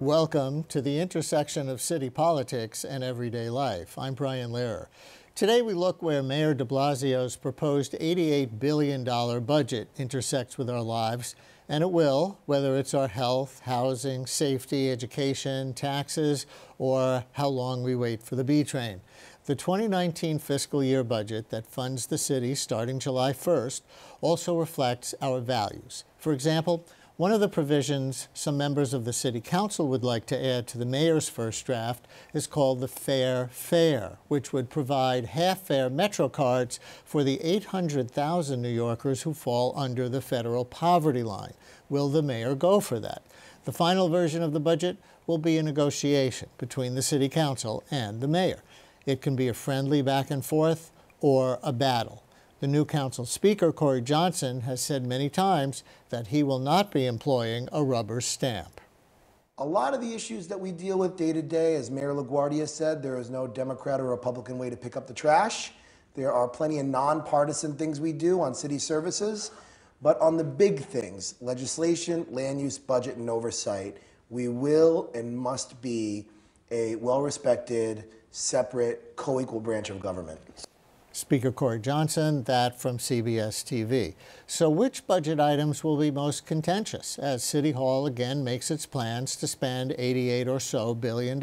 Welcome to the intersection of city politics and everyday life. I'm Brian Lehrer. Today we look where Mayor de Blasio's proposed $88 billion budget intersects with our lives, and it will, whether it's our health, housing, safety, education, taxes, or how long we wait for the B train. The 2019 fiscal year budget that funds the city starting July 1st also reflects our values. For example, one of the provisions some members of the City Council would like to add to the mayor's first draft is called the Fair Fare, which would provide half-fare Metrocards for the 800,000 New Yorkers who fall under the federal poverty line. Will the mayor go for that? The final version of the budget will be a negotiation between the City Council and the mayor. It can be a friendly back and forth or a battle. The new council speaker, Corey Johnson, has said many times that he will not be employing a rubber stamp. A lot of the issues that we deal with day to day, as Mayor LaGuardia said, there is no Democrat or Republican way to pick up the trash. There are plenty of nonpartisan things we do on city services. But on the big things, legislation, land use, budget, and oversight, we will and must be a well-respected, separate, co-equal branch of government. Speaker Corey Johnson, that from CBS TV. So which budget items will be most contentious as City Hall again makes its plans to spend $88 billion,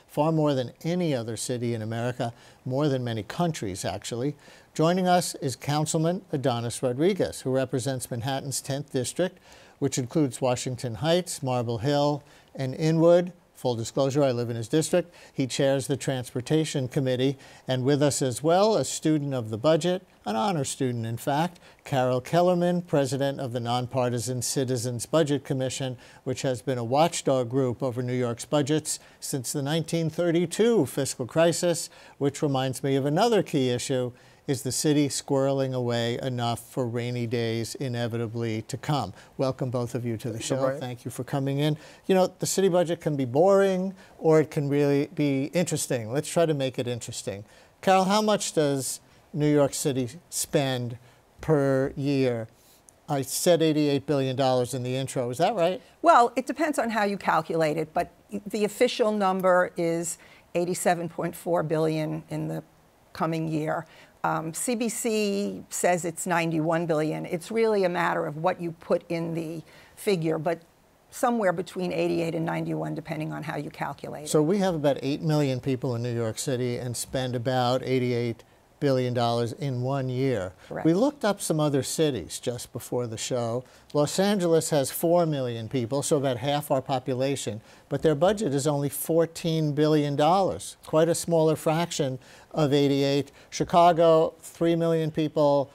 far more than any other city in America, more than many countries actually. Joining us is Councilman Ydanis Rodriguez, who represents Manhattan's 10th District, which includes Washington Heights, Marble Hill, and Inwood. Full disclosure, I live in his district. He chairs the Transportation Committee, and with us as well, a student of the budget, an honor student in fact, Carol Kellerman, president of the Nonpartisan Citizens Budget Commission, which has been a watchdog group over New York's budgets since the 1932 fiscal crisis, which reminds me of another key issue. Is the city squirreling away enough for rainy days inevitably to come? Welcome both of you to the show. Thank you for coming in. You know, the city budget can be boring or it can really be interesting. Let's try to make it interesting. Carol, how much does New York City spend per year? I said $88 billion in the intro. Is that right? Well, it depends on how you calculate it, but the official number is $87.4 billion in the coming year. CBC says it's $91 billion. It's really a matter of what you put in the figure, but somewhere between 88 and 91, depending on how you calculate it. So we have about 8 million people in New York City and spend about $88 billion in 1 year. Correct. We looked up some other cities just before the show. Los Angeles has 4 million people, so about half our population, but their budget is only $14 billion, quite a smaller fraction of 88. Chicago, 3 million people,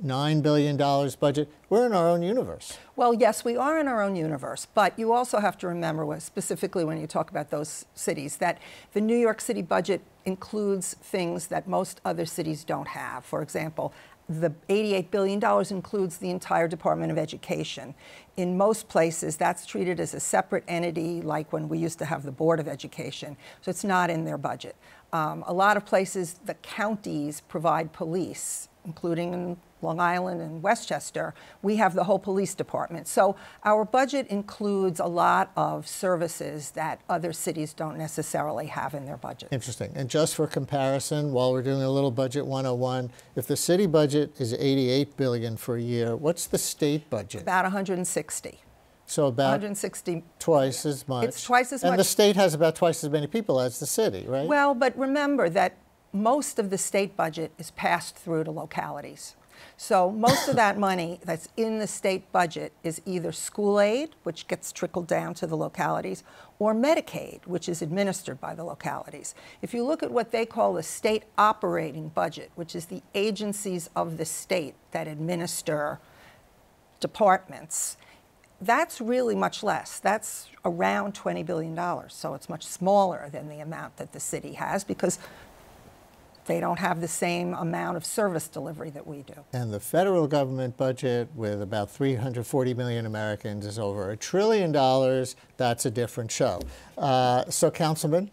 $9 billion budget. We're in our own universe. Well, yes, we are in our own universe, but you also have to remember, specifically when you talk about those cities, that the New York City budget includes things that most other cities don't have. For example, the $88 billion includes the entire Department of Education. In most places, that's treated as a separate entity, like when we used to have the Board of Education, so it's not in their budget. A lot of places, the counties provide police, including in Long Island and Westchester. We have the whole police department. So our budget includes a lot of services that other cities don't necessarily have in their budget. Interesting. And just for comparison, while we're doing a little budget 101, if the city budget is $88 billion for a year, what's the state budget? About 160. So about 160. Twice as much. It's twice as much. And the state has about twice as many people as the city, right? Well, but remember that most of the state budget is passed through to localities. So most of that money that's in the state budget is either school aid, which gets trickled down to the localities, or Medicaid, which is administered by the localities. If you look at what they call the state operating budget, which is the agencies of the state that administer departments, that's really much less. That's around $20 billion. So it's much smaller than the amount that the city has because they don't have the same amount of service delivery that we do. And the federal government budget, with about 340 million Americans, is over $1 trillion. That's a different show. So, Councilman,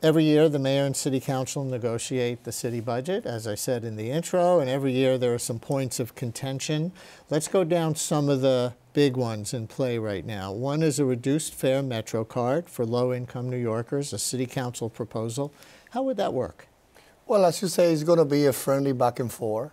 every year the mayor and city council negotiate the city budget, as I said in the intro, and every year there are some points of contention. Let's go down some of the big ones in play right now. One is a reduced fare Metrocard for low-income New Yorkers, a city council proposal. How would that work? Well, as you say, it's going to be a friendly back and forth.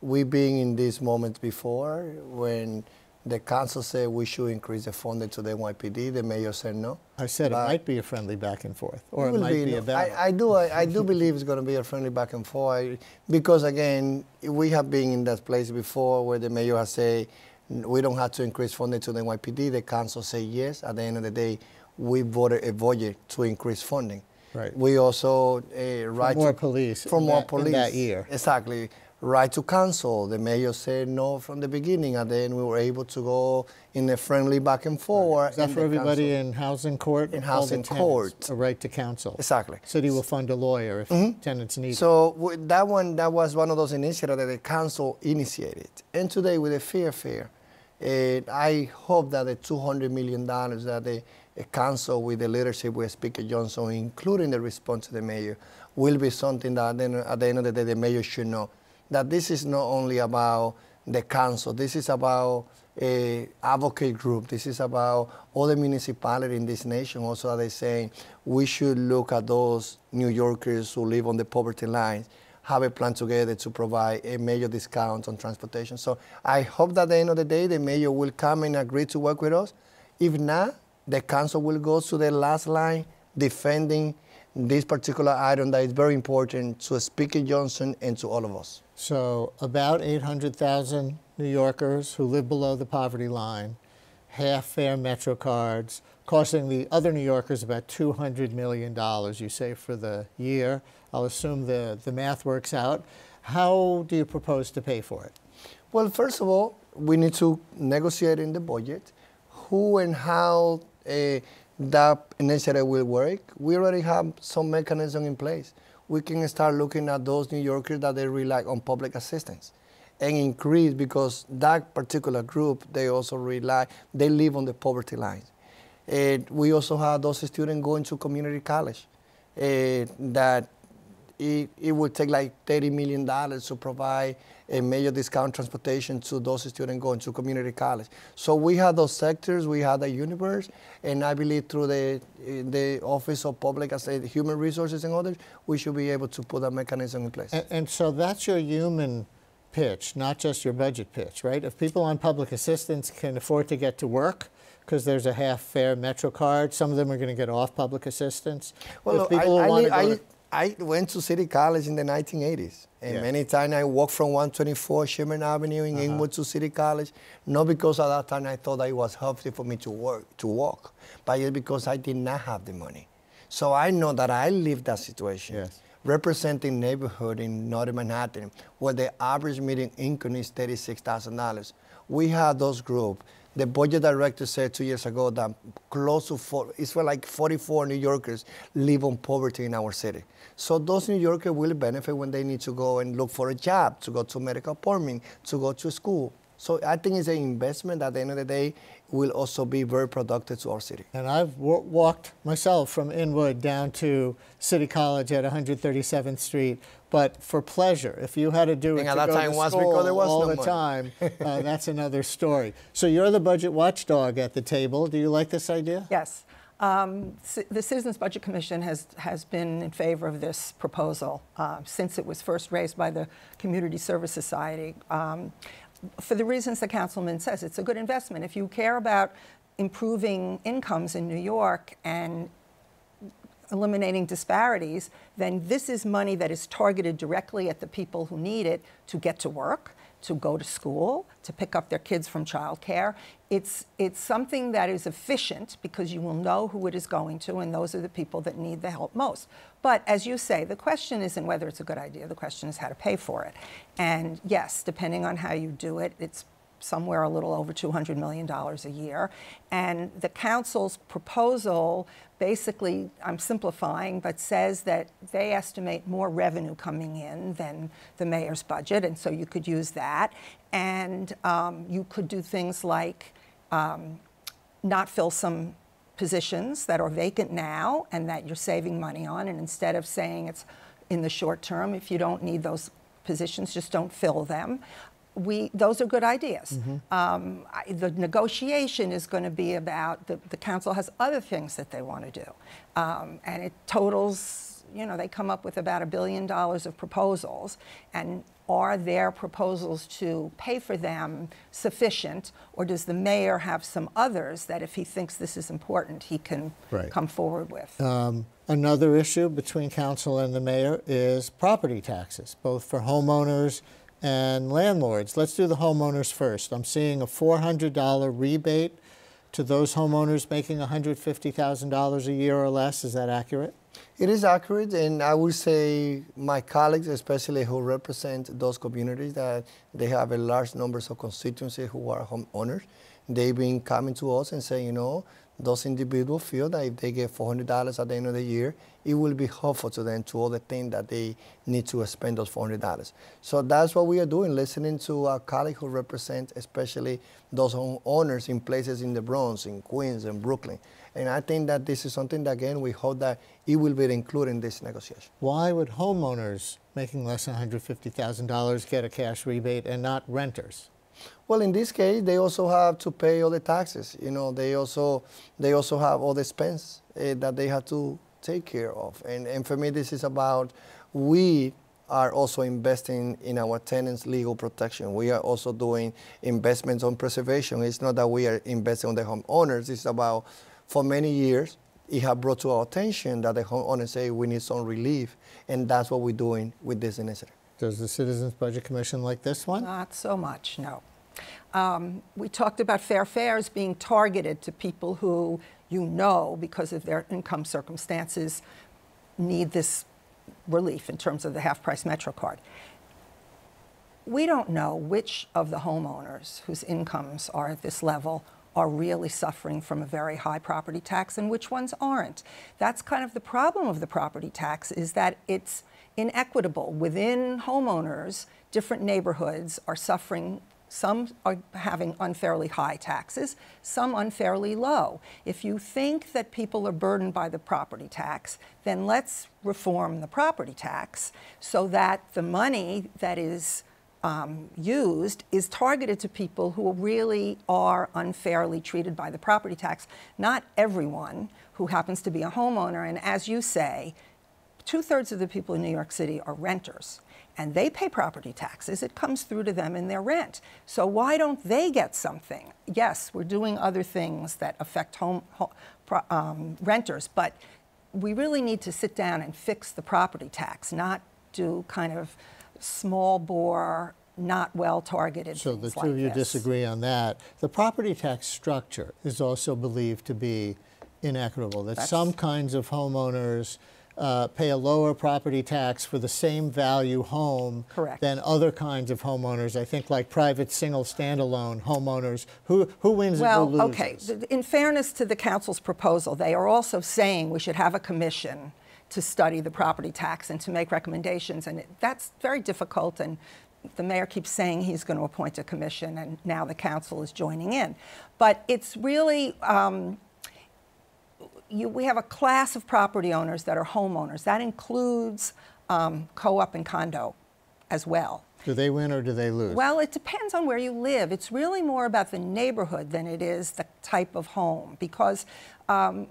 We've been in this moment before when the council said we should increase the funding to the NYPD. The mayor said no. I said it might be a friendly back and forth, or it might be a battle. I do believe it's going to be a friendly back and forth because, again, we have been in that place before where the mayor has said we don't have to increase funding to the NYPD. The council said yes. At the end of the day, we voted a budget to increase funding. Right. We also for more police. For more police. In that year. Exactly. Right to council. The mayor said no from the beginning, and then we were able to go in a friendly back and forth. Right. Is that for everybody in housing court? In housing court. A right to counsel. Exactly. City will fund a lawyer if tenants need it. So that was one of those initiatives that the council initiated. And today with the fair, I hope that the $200 million that the council with the leadership with Speaker Johnson, including the response to the mayor, will be something that at the end of the day the mayor should know. That this is not only about the council, this is about an advocate group, this is about other municipalities in this nation also that they're saying we should look at those New Yorkers who live on the poverty lines, have a plan together to provide a major discount on transportation. So I hope that at the end of the day the mayor will come and agree to work with us. If not, the council will go to the last line defending this particular item that is very important to Speaker Johnson and to all of us. So about 800,000 New Yorkers who live below the poverty line, half fare Metrocards, costing the other New Yorkers about $200 million, you say, for the year. I'll assume the math works out. How do you propose to pay for it? Well, first of all, we need to negotiate in the budget who and how that initiative will work. We already have some mechanism in place. We can start looking at those New Yorkers that they rely on public assistance and increase, because that particular group, they also they live on the poverty line. We also have those students going to community college that it would take like $30 million to provide a major discount transportation to those students going to community college. So we have those sectors, we have the universe, and I believe through the Office of Public Human Resources and others, we should be able to put that mechanism in place. And so that's your human pitch, not just your budget pitch, right? If people on public assistance can afford to get to work, because there's a half fare Metrocard, some of them are going to get off public assistance. Well, I went to City College in the 1980s, and many times I walked from 124 Sherman Avenue in Inwood to City College, not because at that time I thought that it was healthy for me to walk, but just because I did not have the money. So I know that I lived that situation, representing neighborhood in Northern Manhattan, where the average median income is $36,000. We had those groups. The budget director said 2 years ago that close to it's for like 44 New Yorkers live on poverty in our city. So those New Yorkers will benefit when they need to go and look for a job, to go to medical appointment, to go to school. So I think it's an investment that at the end of the day will also be very productive to our city. And I've walked myself from Inwood down to City College at 137th Street, but for pleasure. If you had to do it to go to school all the time, that's another story. So you're the budget watchdog at the table. Do you like this idea? Yes. The Citizens Budget Commission has been in favor of this proposal since it was first raised by the Community Service Society. For the reasons the Councilman says, it's a good investment. If you care about improving incomes in New York and eliminating disparities, then this is money that is targeted directly at the people who need it to get to work, to go to school, to pick up their kids from childcare. It's something that is efficient because you will know who it is going to, and those are the people that need the help most. But as you say, the question isn't whether it's a good idea, the question is how to pay for it. And yes, depending on how you do it, it's somewhere a little over $200 million a year. And the council's proposal basically, I'm simplifying, but says that they estimate more revenue coming in than the mayor's budget, and so you could use that. And you could do things like not fill some positions that are vacant now and that you're saving money on, and instead of saying it's in the short term, if you don't need those positions, just don't fill them. those are good ideas. The negotiation is going to be about, the council has other things that they want to do. And it totals, they come up with about $1 billion of proposals. And are their proposals to pay for them sufficient, or does the mayor have some others that if he thinks this is important, he can come forward with? Another issue between council and the mayor is property taxes, both for homeowners and landlords. Let's do the homeowners first. I'm seeing a $400 rebate to those homeowners making $150,000 a year or less. Is that accurate? It is accurate, and I would say my colleagues, especially who represent those communities, that they have a large numbers of constituencies who are homeowners. They've been coming to us and saying, those individuals feel that if they get $400 at the end of the year, it will be helpful to them to all the things that they need to spend those $400. So that's what we are doing, listening to our colleagues who represent especially those homeowners in places in the Bronx, in Queens, and Brooklyn. And I think that this is something that, again, we hope that it will be included in this negotiation. Why would homeowners making less than $150,000 get a cash rebate and not renters? Well, in this case, they also have to pay all the taxes. They also have all the expense that they have to take care of. And for me, this is about we are also investing in our tenants' legal protection. We are also doing investments on preservation. It's not that we are investing on the homeowners. It's about, for many years, it has brought to our attention that the homeowners say we need some relief, and that's what we're doing with this initiative. Does the Citizens Budget Commission like this one? Not so much, no. We talked about fair fares being targeted to people who, because of their income circumstances, need this relief in terms of the half-price Metrocard. We don't know which of the homeowners whose incomes are at this level are really suffering from a very high property tax and which ones aren't. That's kind of the problem of the property tax, is that it's inequitable. Within homeowners, different neighborhoods are suffering. Some are having unfairly high taxes, some unfairly low. If you think that people are burdened by the property tax, then let's reform the property tax so that the money that is used is targeted to people who really are unfairly treated by the property tax, not everyone who happens to be a homeowner. And as you say, 2/3 of the people in New York City are renters, and they pay property taxes. It comes through to them in their rent. So why don't they get something? Yes, we're doing other things that affect renters, but we really need to sit down and fix the property tax, not do kind of small bore, not well-targeted things like this. So the two of you disagree on that. The property tax structure is also believed to be inequitable, that some kinds of homeowners pay a lower property tax for the same value home than other kinds of homeowners. I think like private single standalone homeowners. Who wins and who loses? Well, okay. In fairness to the council's proposal, they are also saying we should have a commission to study the property tax and to make recommendations. And that's very difficult. And the mayor keeps saying he's going to appoint a commission, and now the council is joining in. But it's really... we have a class of property owners that are homeowners. That includes co-op and condo as well. Do they win or do they lose? Well, it depends on where you live. It's really more about the neighborhood than it is the type of home, because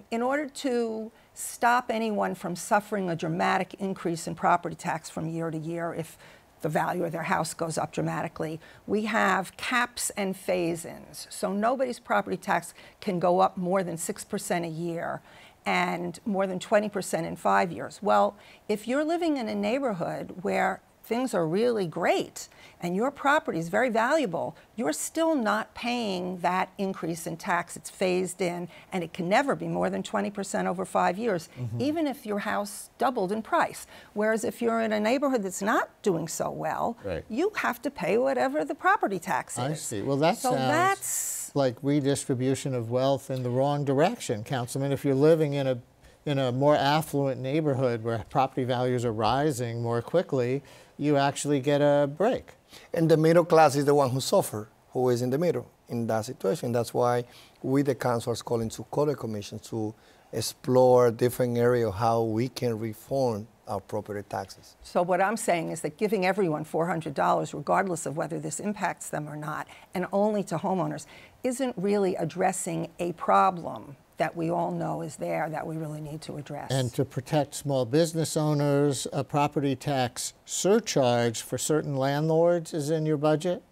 in order to stop anyone from suffering a dramatic increase in property tax from year to year, if the value of their house goes up dramatically, we have caps and phase-ins. So nobody's property tax can go up more than 6% a year and more than 20% in 5 years. Well, if you're living in a neighborhood where things are really great and your property is very valuable, you're still not paying that increase in tax. It's phased in, and it can never be more than 20% over 5 years, even if your house doubled in price. Whereas if you're in a neighborhood that's not doing so well, you have to pay whatever the property tax is. I see. Well, that sounds like redistribution of wealth in the wrong direction, Councilman. If you're living in a more affluent neighborhood where property values are rising more quickly, you actually get a break. And the middle class is the one who suffers, who is in the middle in that situation. That's why we, the council, are calling to call the commission to explore different areas of how we can reform our property taxes. So what I'm saying is that giving everyone $400, regardless of whether this impacts them or not, and only to homeowners, isn't really addressing a problem that we all know is there that we really need to address. And to protect small business owners, a property tax surcharge for certain landlords is in your budget?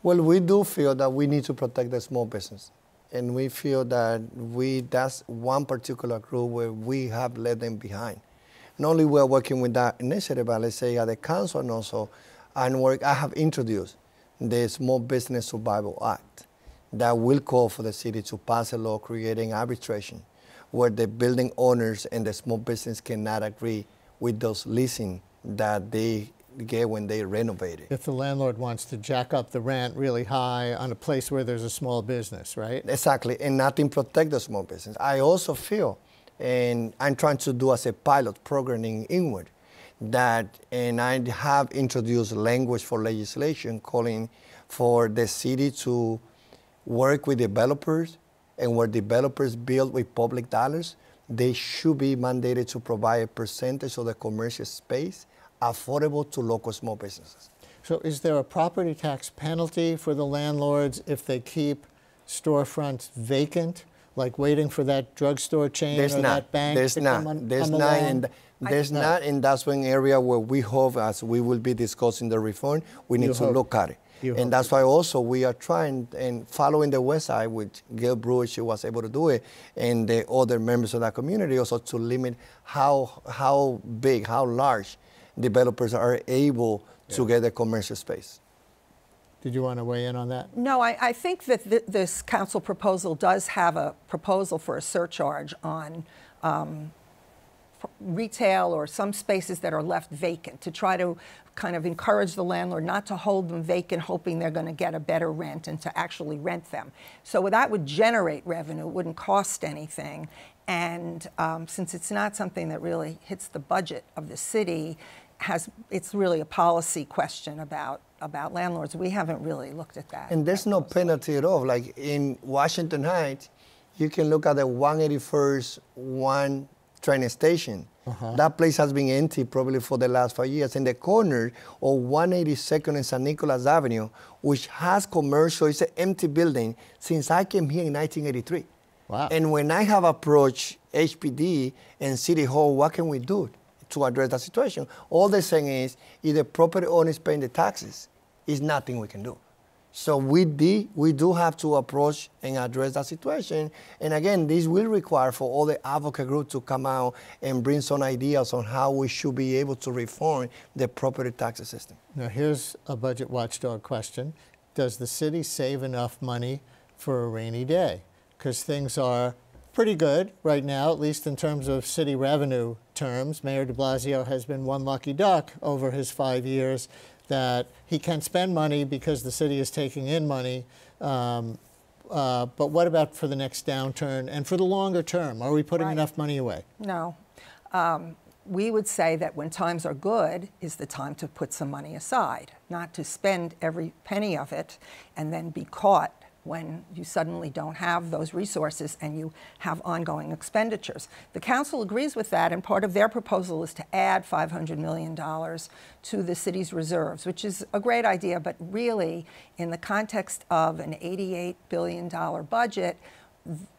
Well, we do feel that we need to protect the small business. And we feel that that's one particular group where we have left them behind. Not only we're working with that initiative, but let's say at the council and also, I have introduced the Small Business Survival Act that will call for the city to pass a law creating arbitration where the building owners and the small business cannot agree with those leasing that they get when they renovate it. If the landlord wants to jack up the rent really high on a place where there's a small business, right? Exactly, and nothing protect the small business. I also feel, and I'm trying to do as a pilot program in Inward, and I have introduced language for legislation calling for the city to work with developers, and where developers build with public dollars, they should be mandated to provide a percentage of the commercial space affordable to local small businesses. So is there a property tax penalty for the landlords if they keep storefronts vacant, like waiting for that drugstore chain that bank to come along? There's not, and that's one area where we hope, as we will be discussing the reform, we need to look at it. And that's why also we are trying and following the West Side, which Gail Brewer, she was able to do it, and the other members of that community also to limit how big, how large developers are able to get a commercial space. Did you want to weigh in on that? No, I think that this council proposal does have a proposal for a surcharge on retail or some spaces that are left vacant to try to kind of encourage the landlord not to hold them vacant hoping they're going to get a better rent and to actually rent them. So that would generate revenue, it wouldn't cost anything. And since it's not something that really hits the budget of the city, it's really a policy question about landlords. We haven't really looked at that. And there's no penalty at all. Like in Washington Heights, you can look at the 181st one train station. That place has been empty probably for the last 5 years. In the corner of 182nd and San Nicolas Avenue, which has commercial, it's an empty building since I came here in 1983. Wow. And when I have approached HPD and City Hall, what can we do to address that situation? All they're saying is, if the property owner is paying the taxes, is nothing we can do. So we do have to approach and address that situation. And again, this will require for all the advocate groups to come out and bring some ideas on how we should be able to reform the property tax system. Now here's a budget watchdog question. Does the city save enough money for a rainy day? Because things are pretty good right now, at least in terms of city revenue terms. Mayor de Blasio has been one lucky duck over his 5 years that he can spend money because the city is taking in money. But what about for the next downturn and for the longer term? Are we putting enough money away? No. We would say that when times are good is the time to put some money aside, not to spend every penny of it and then be caught when you suddenly don't have those resources and you have ongoing expenditures. The council agrees with that, and part of their proposal is to add $500 million to the city's reserves, which is a great idea, but really, in the context of an $88 billion budget,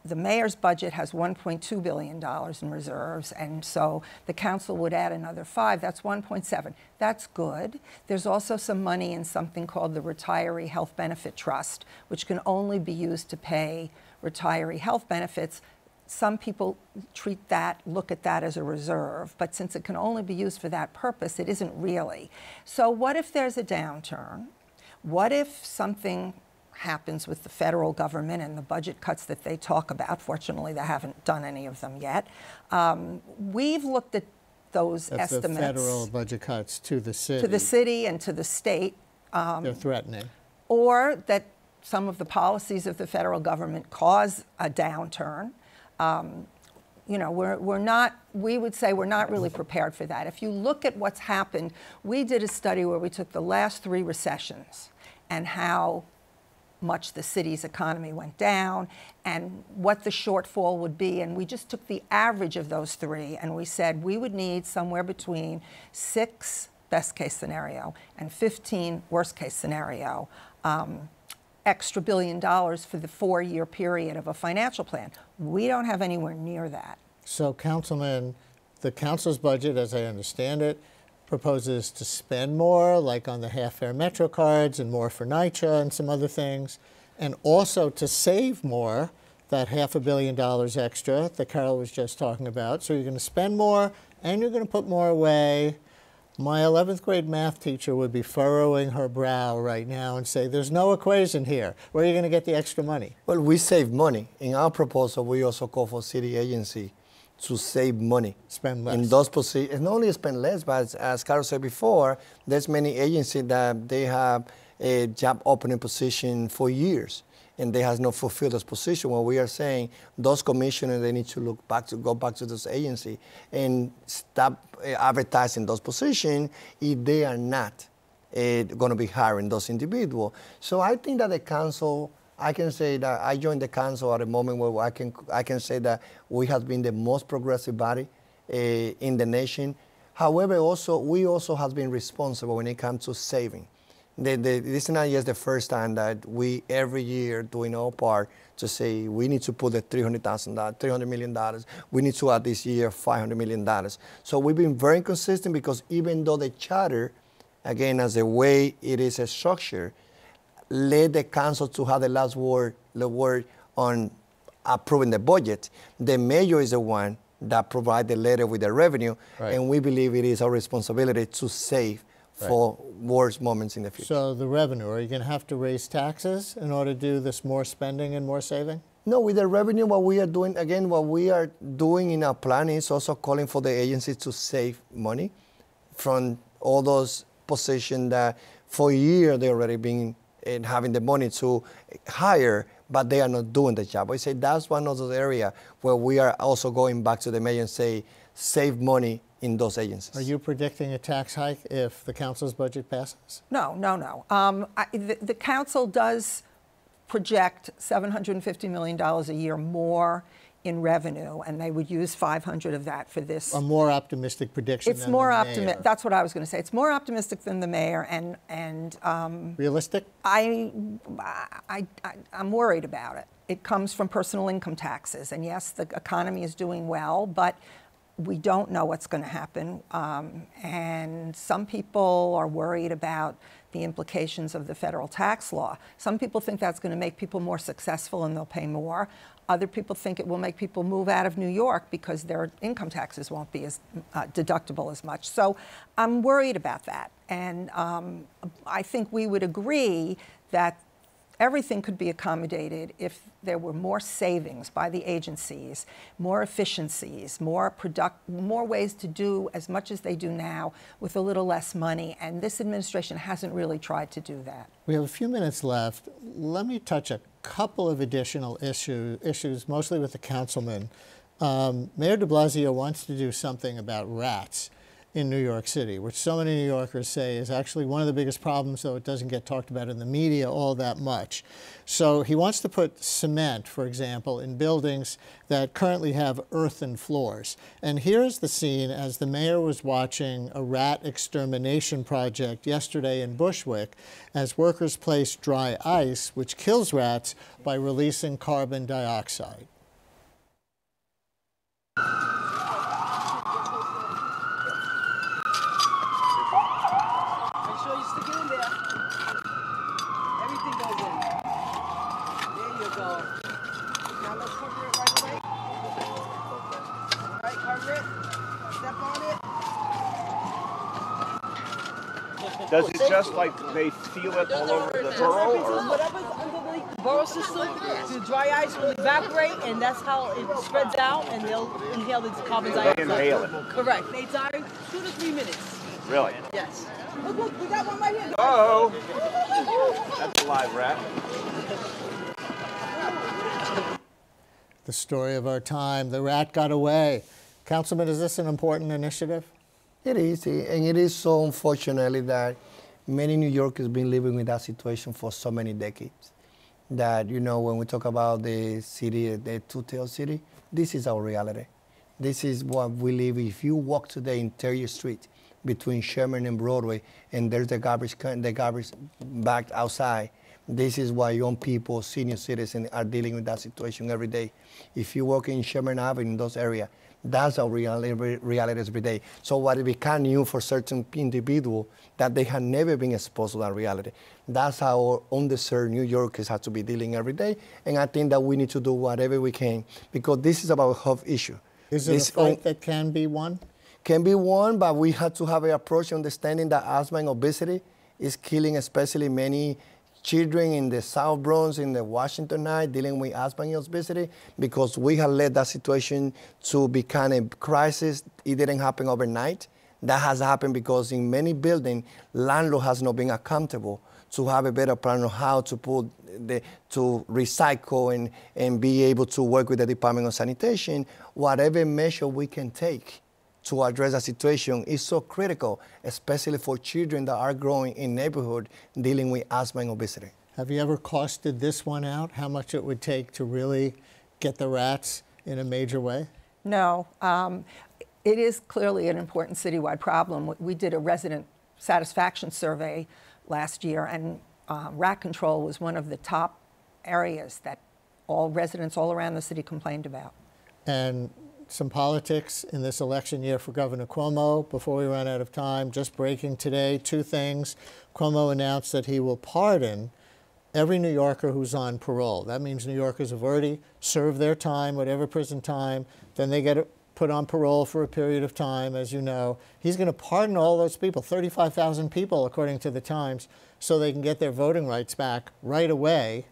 the mayor's budget has $1.2 billion in reserves, and so the council would add another $5. That's $1.7. That's good. There's also some money in something called the Retiree Health Benefit Trust, which can only be used to pay retiree health benefits. Some people look at that as a reserve, but since it can only be used for that purpose, it isn't really. So what if there's a downturn? What if something happens with the federal government and the budget cuts that they talk about? Fortunately, they haven't done any of them yet. We've looked at those estimates. The federal budget cuts to the city. To the city and to the state. They're threatening. Or that some of the policies of the federal government cause a downturn. You know, we would say we're not really prepared for that. If you look at what's happened, we did a study where we took the last 3 recessions and how much the city's economy went down and what the shortfall would be. And we just took the average of those three and we said we would need somewhere between 6 best case scenario and 15 worst case scenario extra $1 billion for the 4-year period of a financial plan. We don't have anywhere near that. So, Councilman, the council's budget, as I understand it, proposes to spend more, like on the half-fare Metrocards and more for NYCHA and some other things, and also to save more, that $500 million extra that Carol was just talking about. So you're going to spend more and you're going to put more away. My 11th grade math teacher would be furrowing her brow right now and say, there's no equation here. Where are you going to get the extra money? Well, we save money. In our proposal, we also call for city agency to save money. Spend less. In those positions, and not only spend less, but as Carol said before, there's many agencies that they have a job opening position for years, and they have not fulfilled this position. What we are saying, those commissioners, they need to go back to this agency and stop advertising those positions if they are not going to be hiring those individuals. So I think that the council, I can say that I joined the council at a moment where I can say that we have been the most progressive body in the nation. However, we also have been responsible when it comes to saving. This is not just the first time that we every year doing our part to say we need to put the $300 million. We need to add this year $500 million. So we've been very consistent because even though the charter, again, as the way it is structured, let the council to have the last word on approving the budget. The mayor is the one that provides the letter with the revenue, right. And we believe it is our responsibility to save for worse moments in the future. So the revenue, are you going to have to raise taxes in order to do this more spending and more saving? No, with the revenue, what we are doing, again, what we are doing in our plan is also calling for the agencies to save money from all those positions that for years they're already been and having the money to hire, but they are not doing the job. I say that's one of those areas where we are also going back to the mayor and say, save money in those agencies. Are you predicting a tax hike if the council's budget passes? No. The council does project $750 million a year more in revenue, and they would use 500 of that for this. A more optimistic prediction it's than more the optimistic. mayor. That's what I was going to say. It's more optimistic than the mayor, and realistic? I'm worried about it. It comes from personal income taxes, and yes, the economy is doing well, but we don't know what's going to happen, and some people are worried about the implications of the federal tax law. Some people think that's going to make people more successful and they'll pay more. Other people think it will make people move out of New York because their income taxes won't be as deductible as much. So I'm worried about that. And I think we would agree that everything could be accommodated if there were more savings by the agencies, more efficiencies, more ways to do as much as they do now with a little less money. And this administration hasn't really tried to do that. We have a few minutes left. Let me touch a couple of additional issues, mostly with the councilman. Mayor de Blasio wants to do something about rats in New York City, which so many New Yorkers say is actually one of the biggest problems, though it doesn't get talked about in the media all that much. So he wants to put cement, for example, in buildings that currently have earthen floors. And here's the scene as the mayor was watching a rat extermination project yesterday in Bushwick as workers place dry ice, which kills rats, by releasing carbon dioxide. Does it just like they feel it all over the burrow? Or? Whatever's underneath the burrow system, the dry ice will evaporate, and that's how it spreads out, and they'll inhale the carbon dioxide. They inhale it. Correct. They die 2 to 3 minutes. Really? Yes. Look, we got one right here. Uh-oh. That's a live rat. The story of our time, the rat got away. Councilman, is this an important initiative? It is, and it is so unfortunately that many New Yorkers have been living with that situation for so many decades. that, you know, when we talk about the city, the two-tailed city, this is our reality. This is what we live. If you walk today in Terrier Street between Sherman and Broadway, and there's the garbage bagged outside, this is why young people, senior citizens are dealing with that situation every day. If you walk in Sherman Avenue, in those areas, that's our reality every day. So what it became new for certain individuals that they had never been exposed to that reality. That's how underserved New Yorkers have to be dealing every day. And I think that we need to do whatever we can, because this is about a health issue. Is it a fight that can be won? Can be won, but we have to have an approach understanding that asthma and obesity is killing especially many children in the South Bronx, in the Washington Heights, dealing with asthma and obesity, because we have let that situation to become a crisis. It didn't happen overnight. That has happened because in many buildings, landlord has not been accountable to have a better plan on how to to recycle and be able to work with the Department of Sanitation. Whatever measure we can take to address the situation is so critical, especially for children that are growing in neighborhood dealing with asthma and obesity. Have you ever costed this one out, how much it would take to really get the rats in a major way? No. It is clearly an important citywide problem. We did a resident satisfaction survey last year, and rat control was one of the top areas that all residents all around the city complained about. And some politics in this election year for Governor Cuomo. Before we run out of time, just breaking today, two things. Cuomo announced that he will pardon every New Yorker who's on parole. That means New Yorkers have already served their time, whatever prison time, then they get put on parole for a period of time, as you know. He's going to pardon all those people, 35,000 people, according to the Times, so they can get their voting rights back right away.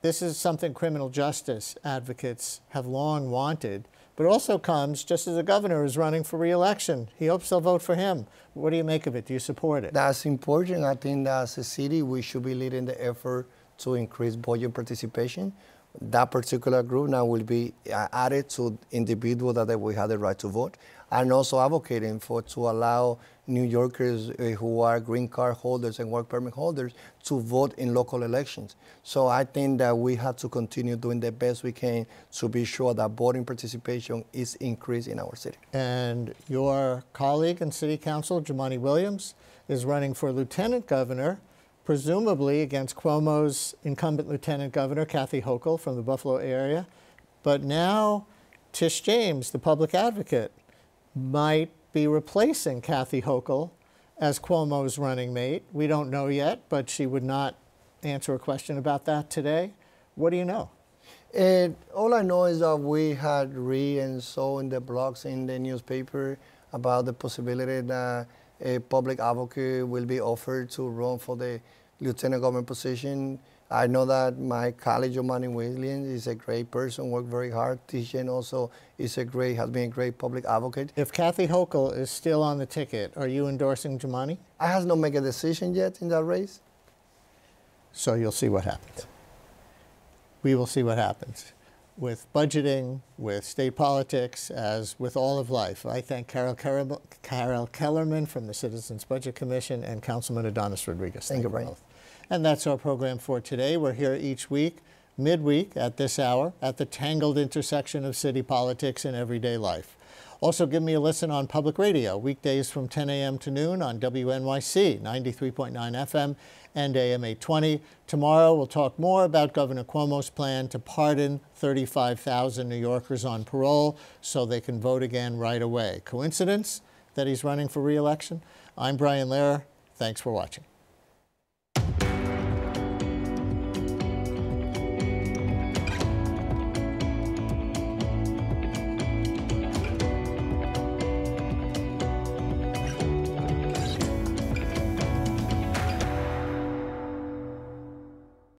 This is something criminal justice advocates have long wanted, but also comes just as the governor is running for re-election. He hopes they'll vote for him. What do you make of it? Do you support it? That's important. I think that as a city, we should be leading the effort to increase voter participation. That particular group now will be added to individuals that will have the right to vote, and also advocating to allow New Yorkers who are green card holders and work permit holders to vote in local elections. So I think that we have to continue doing the best we can to be sure that voting participation is increased in our city. And your colleague in City Council, Jumaane Williams, is running for lieutenant governor, presumably against Cuomo's incumbent lieutenant governor, Kathy Hochul, from the Buffalo area. But now Tish James, the public advocate, might be replacing Kathy Hochul as Cuomo's running mate. We don't know yet, but she would not answer a question about that today. What do you know? All I know is that we had read and saw in the blogs in the newspaper about the possibility that a public advocate will be offered to run for the lieutenant governor position. I know that my colleague, Jumaane Williams, is a great person, worked very hard. Tisha also has been a great public advocate. If Kathy Hochul is still on the ticket, are you endorsing Jumaane? I have not made a decision yet in that race. So you'll see what happens. We will see what happens with budgeting, with state politics, as with all of life. I thank Carol Kellerman from the Citizens Budget Commission and Councilman Ydanis Rodriguez. Thank you, Brian. Both. And that's our program for today. We're here each week, midweek at this hour, at the tangled intersection of city politics and everyday life. Also, give me a listen on public radio, weekdays from 10 a.m. to noon on WNYC, 93.9 FM and AM 820. Tomorrow, we'll talk more about Governor Cuomo's plan to pardon 35,000 New Yorkers on parole so they can vote again right away. Coincidence that he's running for re-election? I'm Brian Lehrer. Thanks for watching.